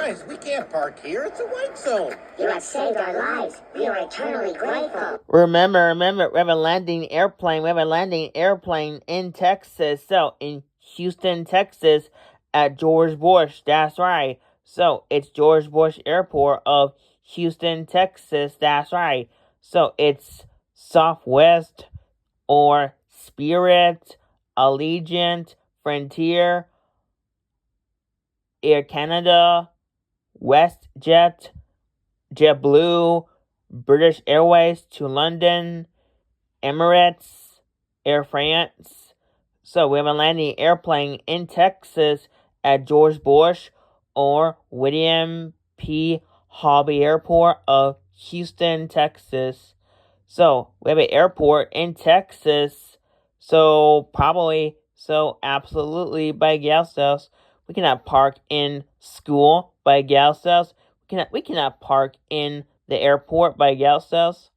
Guys, we can't park here. It's a white zone. You have saved our lives. We are eternally grateful. Remember, we have a landing airplane in Texas. So, in Houston, Texas, at George Bush. That's right. So, it's George Bush Airport of Houston, Texas. That's right. So, it's Southwest or Spirit, Allegiant, Frontier, Air Canada, WestJet, JetBlue, British Airways to London, Emirates, Air France. So we have a landing airplane in Texas at George Bush or William P. Hobby Airport of Houston, Texas. So we have an airport in Texas. So absolutely by gas cells. We cannot park in school by gas cells. We cannot park in the airport by gas cells.